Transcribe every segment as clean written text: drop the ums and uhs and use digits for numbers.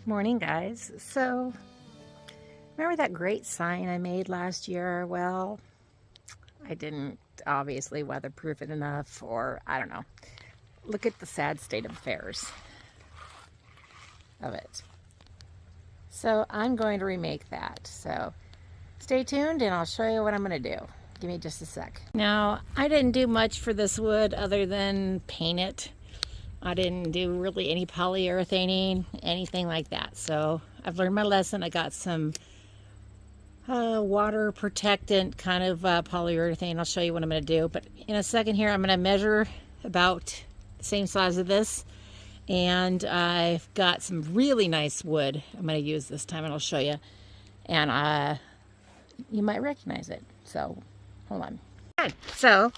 Morning, guys. So, remember that great sign I made last year? Well, I didn't obviously weatherproof it enough, or I don't know. Look at the sad state of affairs of it. So, I'm going to remake that. So, stay tuned and I'll show you what I'm going to do. Give me just a sec. Now, I didn't do much for this wood other than paint it. I didn't do really any polyurethane, anything like that. So I've learned my lesson. I got some water protectant kind of polyurethane. I'll show you what I'm going to do. But in a second here, I'm going to measure about the same size of this. And I've got some really nice wood I'm going to use this time, and I'll show you. And you might recognize it. So hold on. Okay, so I'll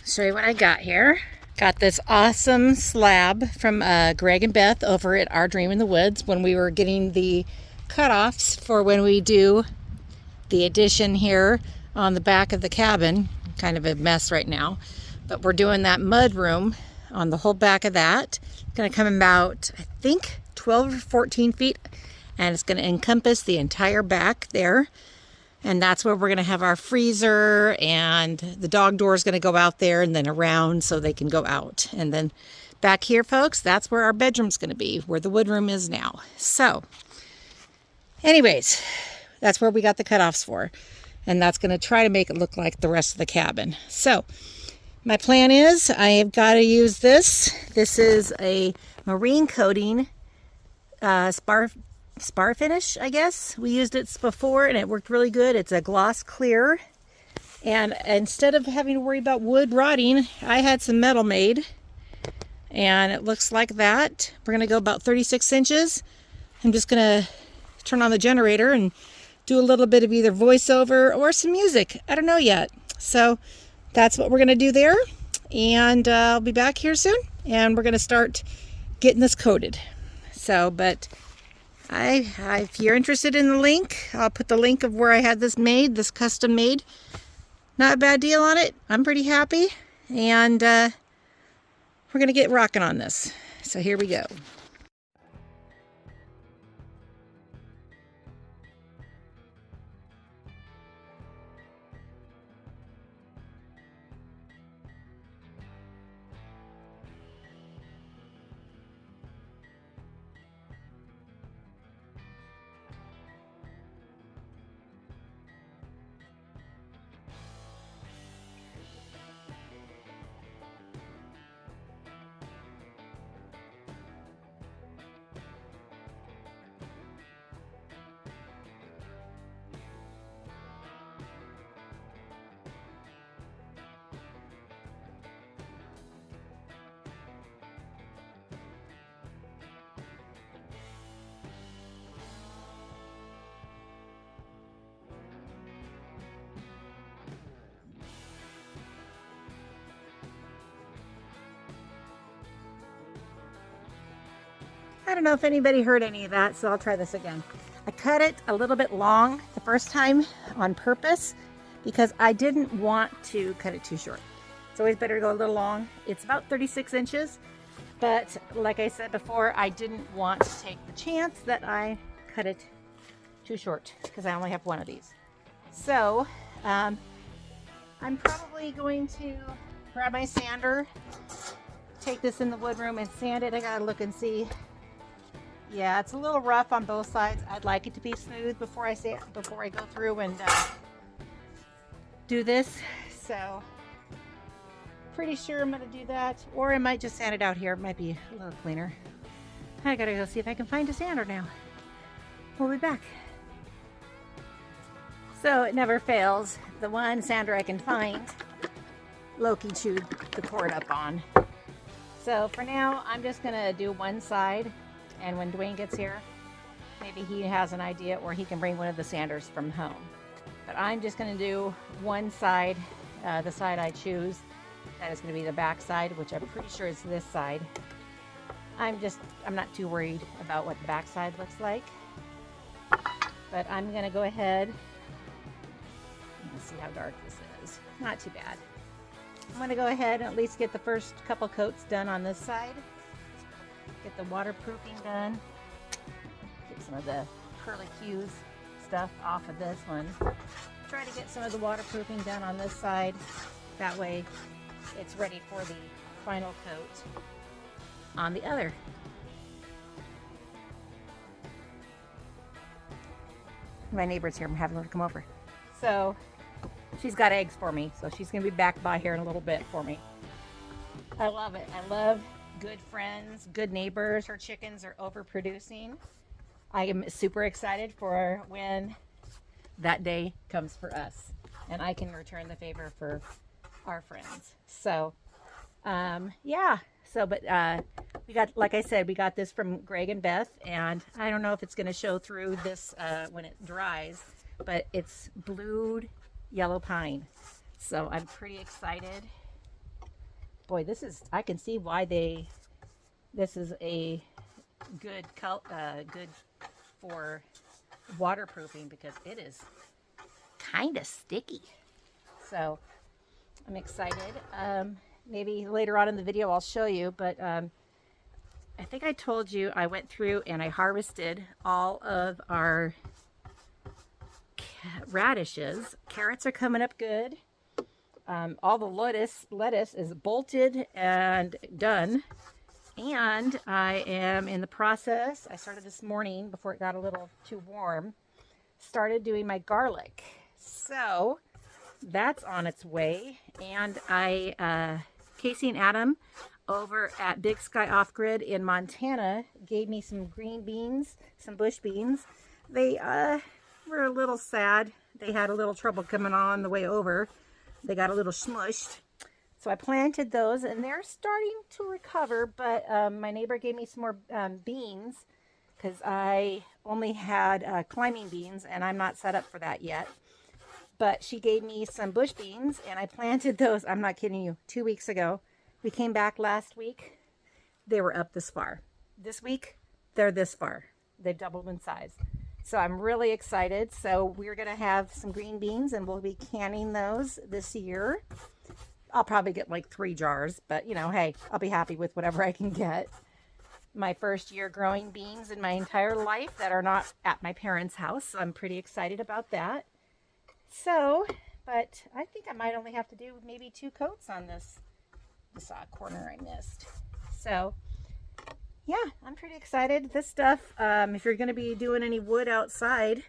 show you what I got here. Got this awesome slab from Greg and Beth over at Our Dream in the Woods when we were getting the cutoffs for when we do the addition here on the back of the cabin. Kind of a mess right now, but we're doing that mud room on the whole back of that. It's going to come about, I think, 12 or 14 feet, and it's going to encompass the entire back there. And that's where we're going to have our freezer, and the dog door is going to go out there and then around so they can go out. And then back here, folks, that's where our bedroom's going to be, where the wood room is now. So anyways, that's where we got the cutoffs for. And that's going to try to make it look like the rest of the cabin. So my plan is I have got to use this. This is a marine coating spar finish, I guess. We used it before and it worked really good. It's a gloss clear, and instead of having to worry about wood rotting, I had some metal made, and it looks like that. We're gonna go about 36 inches. I'm just gonna turn on the generator and do a little bit of either voiceover or some music. I don't know yet. So that's what we're gonna do there, and I'll be back here soon, and we're gonna start getting this coated. So, but if you're interested in the link, I'll put the link of where I had this made, this custom made. Not a bad deal on it. I'm pretty happy. And we're going to get rocking on this. So here we go. I don't know if anybody heard any of that, so I'll try this again. I cut it a little bit long the first time on purpose because I didn't want to cut it too short. It's always better to go a little long. It's about 36 inches, but like I said before, I didn't want to take the chance that I cut it too short because I only have one of these. So I'm probably going to grab my sander, take this in the wood room and sand it. I gotta look and see. Yeah, it's a little rough on both sides. I'd like it to be smooth before I go through and do this. So pretty sure I'm gonna do that, or I might just sand it out here. It might be a little cleaner. I gotta go see if I can find a sander now. We'll be back. So it never fails. The one sander I can find, Loki chewed the cord up on. So for now, I'm just gonna do one side. And when Dwayne gets here, maybe he has an idea, or he can bring one of the sanders from home. But I'm just going to do one side, the side I choose. That is going to be the back side, which I'm pretty sure is this side. I'm not too worried about what the back side looks like. But I'm going to go ahead. Let's see how dark this is. Not too bad. I'm going to go ahead and at least get the first couple coats done on this side. Get the waterproofing done. some of the curlicues stuff off of this one. Try to get some of the waterproofing done on this side. That way it's ready for the final coat on the other. My neighbor's here. I'm having her come over. So she's got eggs for me. So she's going to be back by here in a little bit for me. I love it. I love good friends, good neighbors. Her chickens are overproducing. I am super excited for when that day comes for us and I can return the favor for our friends. So yeah, so but we got, like I said, we got this from Greg and Beth, and I don't know if it's going to show through this when it dries, but it's blued yellow pine. So I'm pretty excited. Boy, this is, I can see why this is a good good for waterproofing, because it is kind of sticky. So I'm excited. Maybe later on in the video I'll show you, but I think I told you I went through and I harvested all of our radishes. Carrots are coming up good. All the lettuce is bolted and done. And I am in the process, I started this morning before it got a little too warm, started doing my garlic. So that's on its way. And Casey and Adam over at Big Sky Offgrid in Montana gave me some green beans, some bush beans. They were a little sad. They had a little trouble coming on the way over. They got a little smushed. So I planted those and they're starting to recover, but my neighbor gave me some more beans because I only had climbing beans and I'm not set up for that yet. But she gave me some bush beans and I planted those, I'm not kidding you, 2 weeks ago. We came back last week, they were up this far. This week, they're this far. They've doubled in size. So I'm really excited. So we're gonna have some green beans and we'll be canning those this year. I'll probably get like 3 jars, but you know, hey, I'll be happy with whatever I can get. My first year growing beans in my entire life that are not at my parents' house. So I'm pretty excited about that. So, but I think I might only have to do maybe 2 coats on this corner I missed. So yeah, I'm pretty excited. This stuff, if you're going to be doing any wood outside,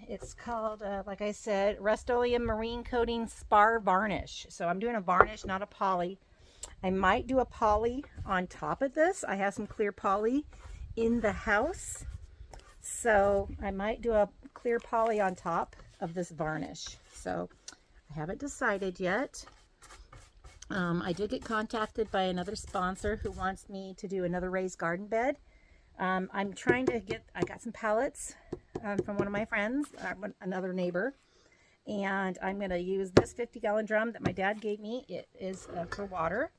it's called, like I said, Rust-Oleum Marine Coating Spar Varnish. So I'm doing a varnish, not a poly. I might do a poly on top of this. I have some clear poly in the house. So I might do a clear poly on top of this varnish. So I haven't decided yet. I did get contacted by another sponsor who wants me to do another raised garden bed. I'm trying to get, I got some pallets from one of my friends, another neighbor, and I'm going to use this 50-gallon drum that my dad gave me. It is for water,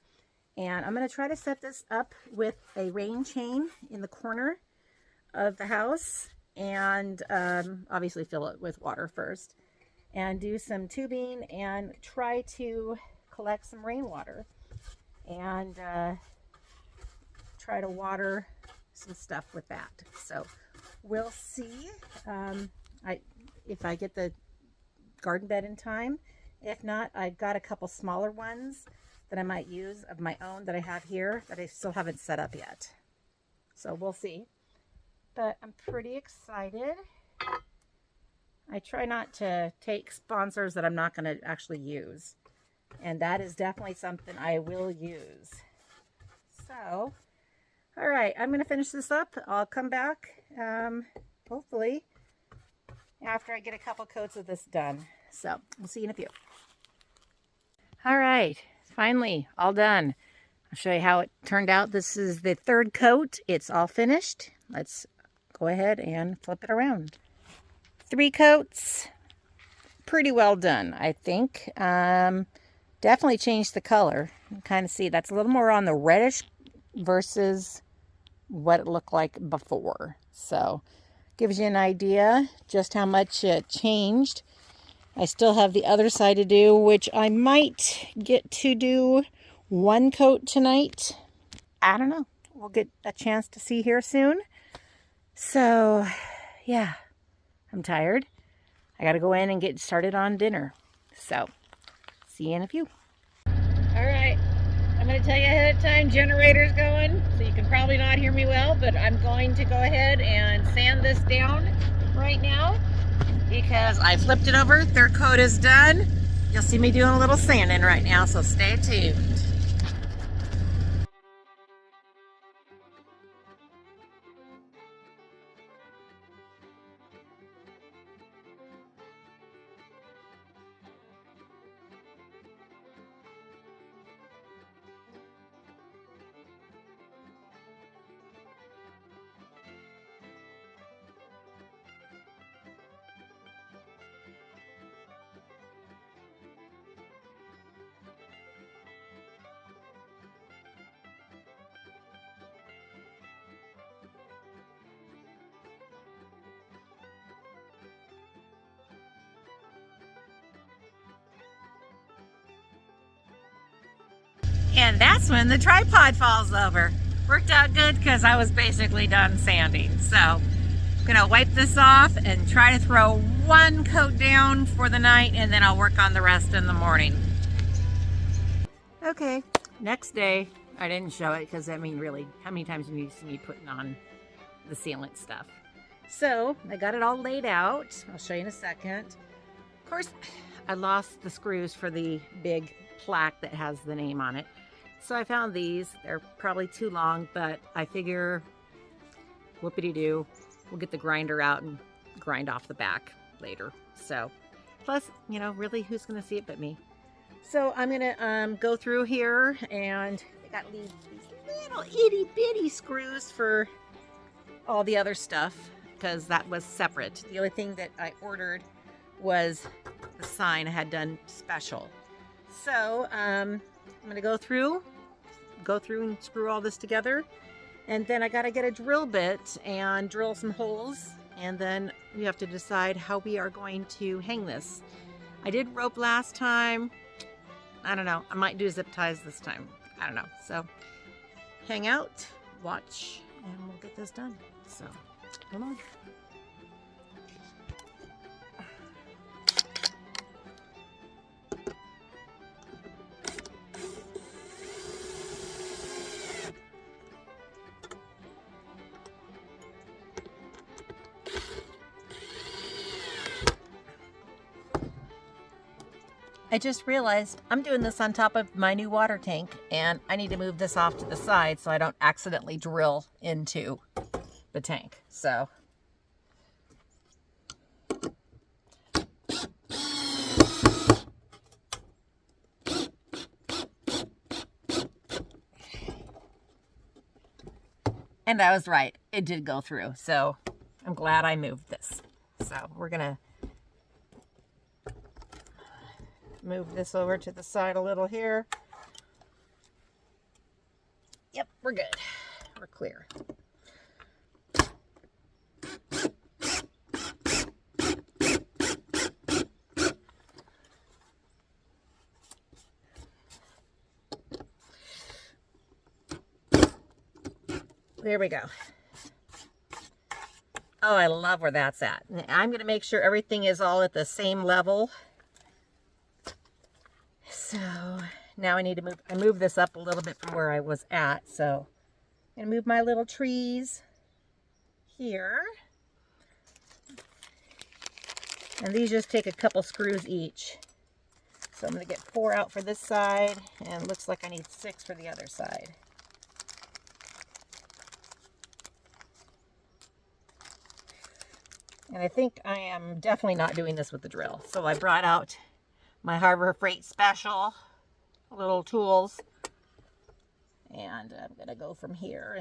and I'm going to try to set this up with a rain chain in the corner of the house, and obviously fill it with water first, and do some tubing and try to collect some rainwater and try to water some stuff with that. So we'll see if I get the garden bed in time. If not, I've got a couple smaller ones that I might use of my own that I have here that I still haven't set up yet. So we'll see. But I'm pretty excited. I try not to take sponsors that I'm not going to actually use. And that is definitely something I will use. So, all right, I'm going to finish this up. I'll come back, hopefully, after I get a couple coats of this done. So, we'll see you in a few. All right, finally, all done. I'll show you how it turned out. This is the 3rd coat. It's all finished. Let's go ahead and flip it around. 3 coats. Pretty well done, I think. Definitely changed the color. You can kind of see that's a little more on the reddish versus what it looked like before. So gives you an idea just how much it changed. I still have the other side to do, which I might get to do 1 coat tonight. I don't know. We'll get a chance to see here soon. So, yeah, I'm tired. I gotta go in and get started on dinner. So, see you in a few. All right, I'm gonna tell you ahead of time, generator's going, so you can probably not hear me well, but I'm going to go ahead and sand this down right now because I flipped it over. Third coat is done. You'll see me doing a little sanding right now, so stay tuned. And that's when the tripod falls over. Worked out good because I was basically done sanding. So I'm gonna wipe this off and try to throw one coat down for the night, and then I'll work on the rest in the morning. Okay, next day. I didn't show it because, I mean, really, how many times have you seen me putting on the sealant stuff? So I got it all laid out. I'll show you in a second. Of course, I lost the screws for the big plaque that has the name on it. So I found these. They're probably too long, but I figure, whoopity-doo, we'll get the grinder out and grind off the back later. So, plus, you know, really, who's going to see it but me? So I'm going to go through here, and I got these little itty-bitty screws for all the other stuff, because that was separate. The only thing that I ordered was the sign I had done special. So I'm going to go through and screw all this together. And then I got to get a drill bit and drill some holes. And then we have to decide how we are going to hang this. I did rope last time. I don't know. I might do zip ties this time. I don't know. So hang out, watch, and we'll get this done. So come on. I just realized I'm doing this on top of my new water tank, and I need to move this off to the side so I don't accidentally drill into the tank. So and I was right, it did go through, so I'm glad I moved this. So we're gonna move this over to the side a little here. Yep, we're good. We're clear. There we go. Oh, I love where that's at. I'm going to make sure everything is all at the same level. So now I need to move this up a little bit from where I was at. So I'm going to move my little trees here. And these just take a couple screws each. So I'm going to get 4 out for this side, and it looks like I need 6 for the other side. And I think I am definitely not doing this with the drill. So I brought out my Harbor Freight Special little tools. And I'm going to go from here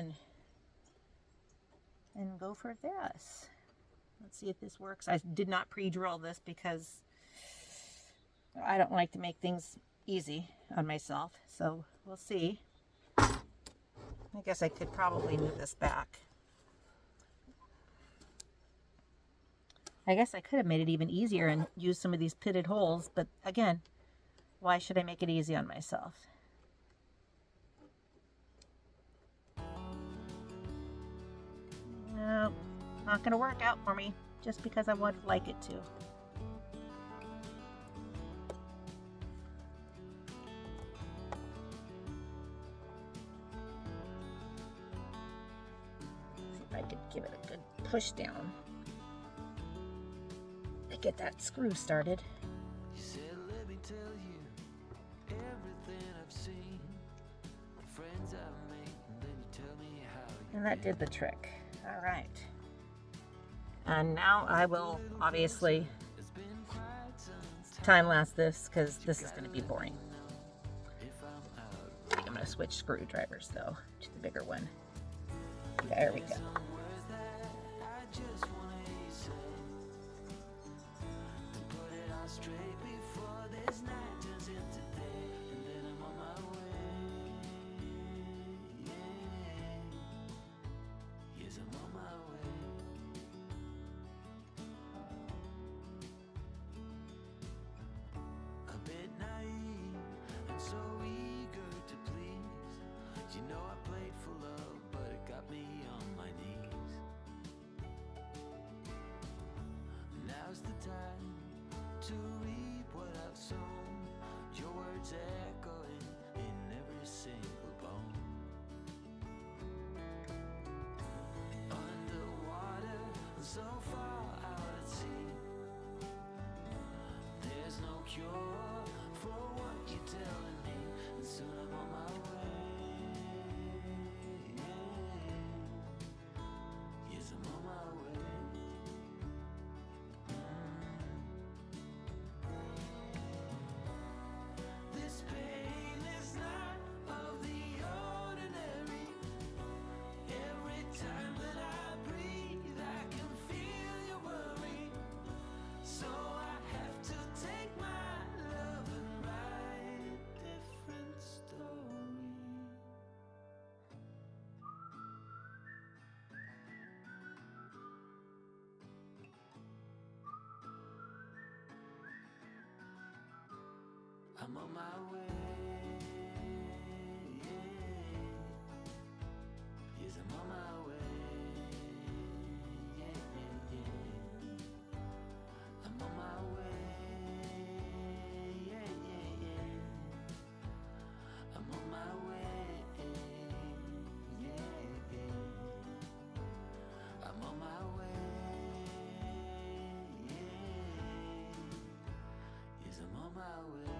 and go for this. Let's see if this works. I did not pre-drill this because I don't like to make things easy on myself. So we'll see. I guess I could probably move this back. I guess I could have made it even easier and used some of these pitted holes, but again, why should I make it easy on myself? No, Not gonna work out for me just because I would like it to. See if I could give it a good push down to get that screw started. You said, let me tell you everything I've seen, the friends I've made, and then you tell me how you. And that did the trick. All right. And now I will obviously time lapse this because this is going to be boring. I think I'm going to switch screwdrivers though to the bigger one. There we go. You know I played for love, but it got me on my knees. Now's the time to reap what I've sown. Your words echoing in every single bone. Underwater, so far out at sea. There's no cure for what you're telling me, and soon I'm on my way. Yes, I'm on my way. This pain is not of the ordinary. Every time that I breathe, I can feel your worry. So I have to take my love and write a different story. I'm on my way. Yes, I'm on my way. I'm on my way. I'm on my way. I'm on my way. Yes, I'm on my way.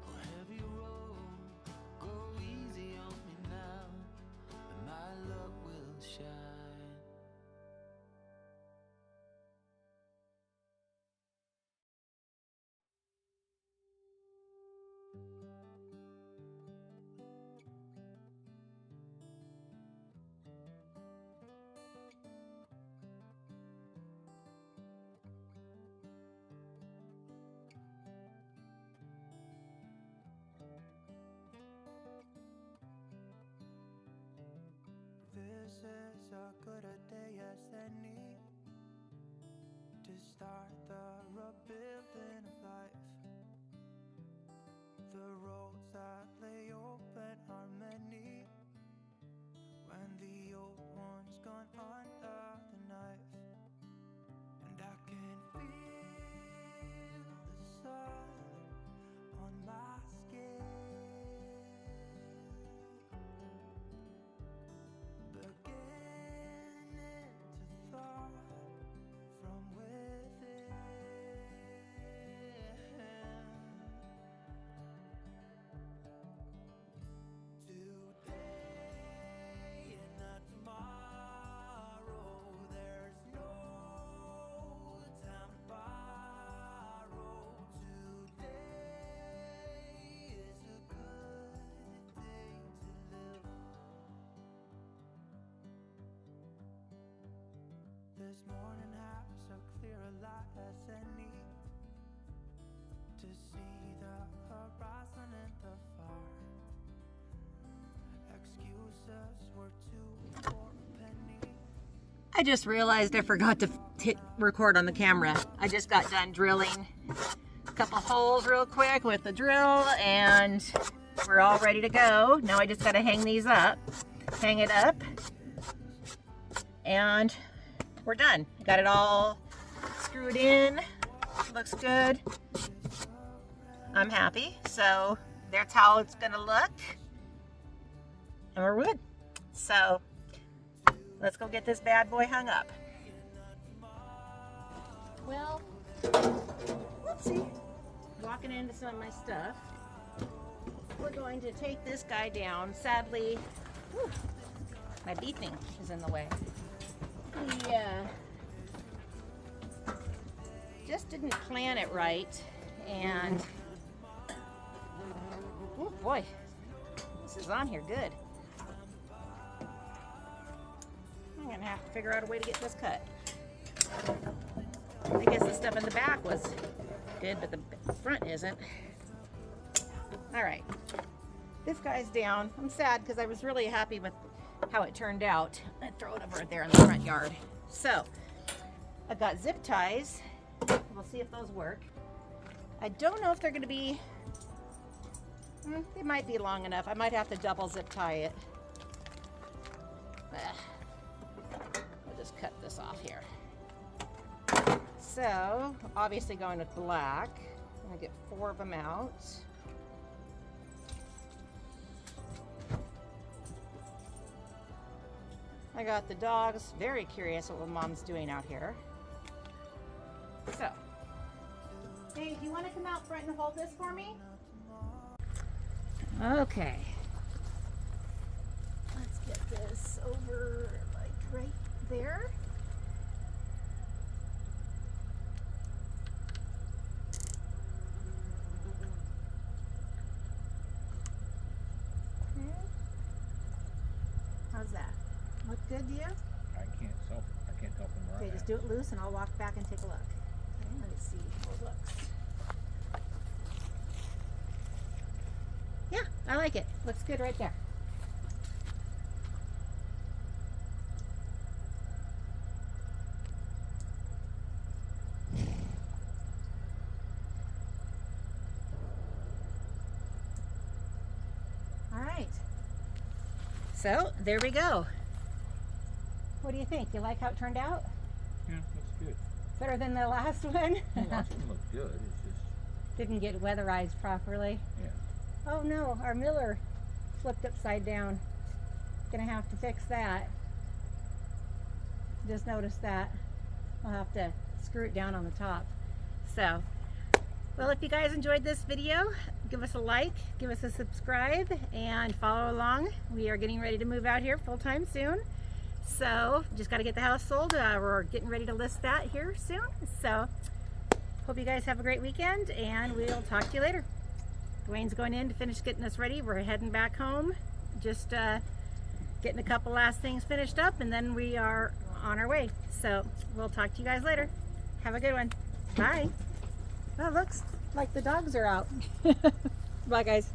Oh, heavy road, go easy on me now, and my love will shine. This is a good a day as any to start the rebuilding of life. The roads that lay open are many when the old one's gone under the knife. And I can feel the sun on my skin, beginning to thaw from within. Today and not tomorrow, there's no time to borrow. Today is a good day to live. This morning has a clearer light as any to see the horizon and the far. Excuses were two for a penny. I just realized I forgot to hit record on the camera. I just got done drilling a couple holes real quick with the drill, and we're all ready to go. Now I just got to hang these up, hang it up, and we're done. Got it all screwed in. Looks good. I'm happy. So that's how it's gonna look, and we're good. So let's go get this bad boy hung up. Well, let's see. Walking into some of my stuff. We're going to take this guy down. Sadly, whew, my bee thing is in the way. He just didn't plan it right, and oh boy, this is on here good. I'm gonna have to figure out a way to get this cut. I guess the stuff in the back was good, but the front isn't. All right, this guy's down. I'm sad because I was really happy with how it turned out. I throw it over there in the front yard. So I've got zip ties. We'll see if those work. I don't know if they're going to be. They might be long enough. I might have to double zip tie it. I'll just cut this off here. So obviously going with black. I'm gonna get 4 of them out. I got the dogs very curious what Mom's doing out here. So, hey, do you want to come out front and hold this for me? Okay. Let's get this over like right there. Okay. How's that? Look good to you? I can't tell from where Okay, I'm just at. do it loose and I'll walk back and take a look. Okay, let me see how it looks. Yeah, I like it. Looks good right there. All right. So, there we go. What do you think? You like how it turned out? Yeah, looks good. Better than the last one? The last one looked good. It's just, Didn't get weatherized properly. yeah. Oh no, our miller flipped upside down. Gonna have to fix that. Just noticed that. I'll have to screw it down on the top. So, well, if you guys enjoyed this video, give us a like, give us a subscribe, and follow along. We are getting ready to move out here full time soon. So, just got to get the house sold. We're getting ready to list that here soon. So, hope you guys have a great weekend, and we'll talk to you later. Dwayne's going in to finish getting us ready. We're heading back home. Just getting a couple last things finished up, and then we are on our way. So, we'll talk to you guys later. Have a good one. Bye. Oh, looks like the dogs are out. Bye, guys.